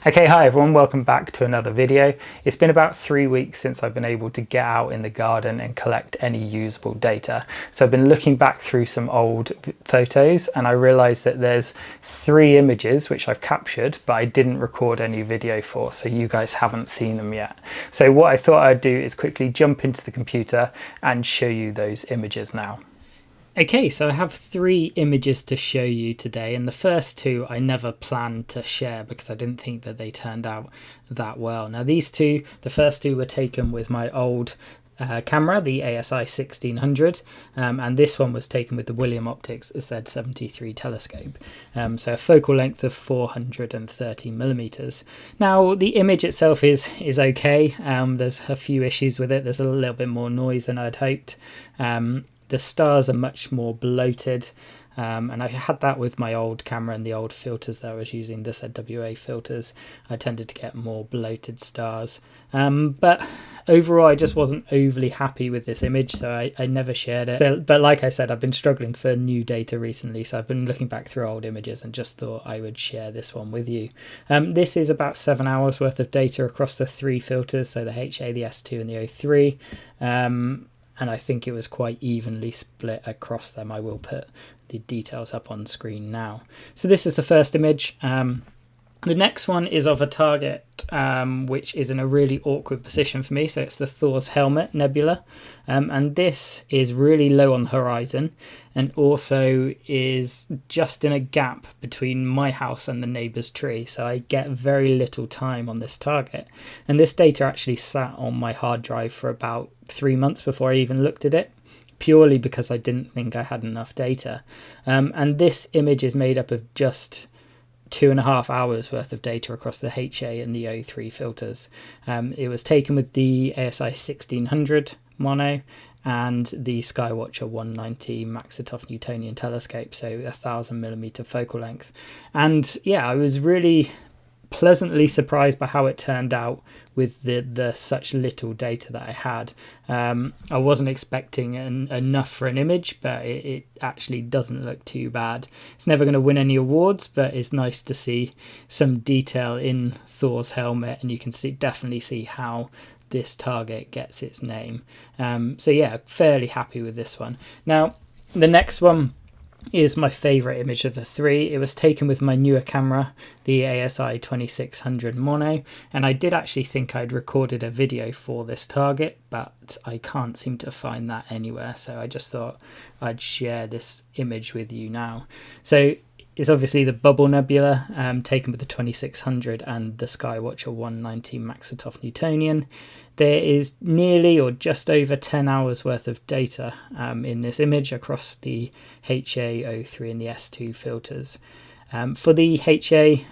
Okay, hi everyone, welcome back to another video. It's been about 3 weeks since I've been able to get out in the garden and collect any usable data. So I've been looking back through some old photos and I realised that there's 3 images which I've captured but I didn't record any video for, so you guys haven't seen them yet. So what I thought I'd do is quickly jump into the computer and show you those images now. Okay, so I have 3 images to show you today, and the first 2 I never planned to share because I didn't think that they turned out that well. Now the first two were taken with my old camera, the ASI 1600, and this one was taken with the William Optics Z73 telescope, so a focal length of 430 millimeters. Now the image itself is okay. There's a few issues with it. There's a little bit more noise than I'd hoped. The stars are much more bloated, and I had that with my old camera and the old filters that I was using, the ZWA filters. I tended to get more bloated stars, but overall I just wasn't overly happy with this image, so I never shared it. But like I said, I've been struggling for new data recently, so I've been looking back through old images and just thought I would share this one with you. This is about 7 hours worth of data across the 3 filters, so the HA, the S2 and the O3. And I think it was quite evenly split across them. I will put the details up on screen now. So this is the first image. The next one is of a target which is in a really awkward position for me. So it's the Thor's Helmet Nebula, and this is really low on the horizon and also is just in a gap between my house and the neighbour's tree. So I get very little time on this target. And this data actually sat on my hard drive for about 3 months before I even looked at it, purely because I didn't think I had enough data. And this image is made up of just 2.5 hours worth of data across the HA and the O3 filters. It was taken with the ASI 1600 mono and the Skywatcher 190 Maxitoff Newtonian telescope, so 1000mm focal length. And yeah, I was really pleasantly surprised by how it turned out with the such little data that I had. I wasn't expecting enough for an image, but it actually doesn't look too bad. It's never going to win any awards, but it's nice to see some detail in Thor's helmet, and you can definitely see how this target gets its name. So yeah, fairly happy with this one. Now the next one is my favourite image of the 3. It was taken with my newer camera, the ASI 2600 mono, and I did actually think I'd recorded a video for this target, but I can't seem to find that anywhere, so I just thought I'd share this image with you now. So it's obviously the Bubble Nebula, taken with the 2600 and the Skywatcher 190 Maxitoff Newtonian. There is nearly or just over 10 hours worth of data in this image across the HA, O3 and the S2 filters. For the HA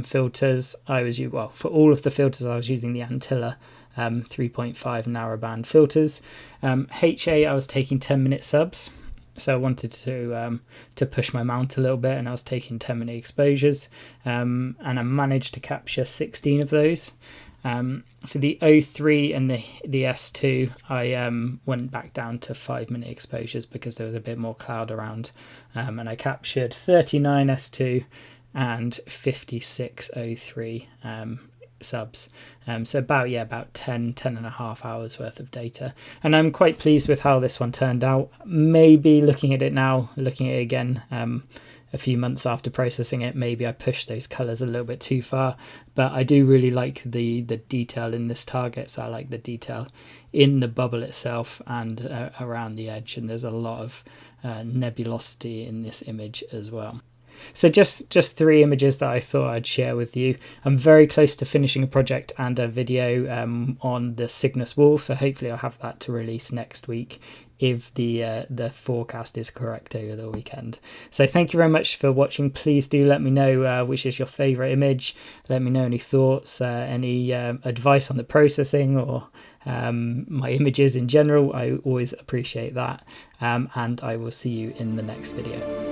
filters, for all of the filters I was using the Antilla 3.5 narrowband filters. HA, I was taking 10-minute subs. So I wanted to push my mount a little bit, and I was taking 10-minute exposures, and I managed to capture 16 of those. For the O3 and the S2, I went back down to 5-minute exposures because there was a bit more cloud around, and I captured 39 S2 and 56 O3 subs. So about 10 and a half hours worth of data, and I'm quite pleased with how this one turned out. Maybe looking at it again a few months after processing it, maybe I pushed those colors a little bit too far, but I do really like the detail in this target. So I like the detail in the bubble itself and around the edge, and there's a lot of nebulosity in this image as well. So just 3 images that I thought I'd share with you. I'm very close to finishing a project and a video on the Cygnus wall, so hopefully I'll have that to release next week if the forecast is correct over the weekend. So thank you very much for watching. Please do let me know which is your favourite image. Let me know any thoughts, any advice on the processing, or my images in general. I always appreciate that, and I will see you in the next video.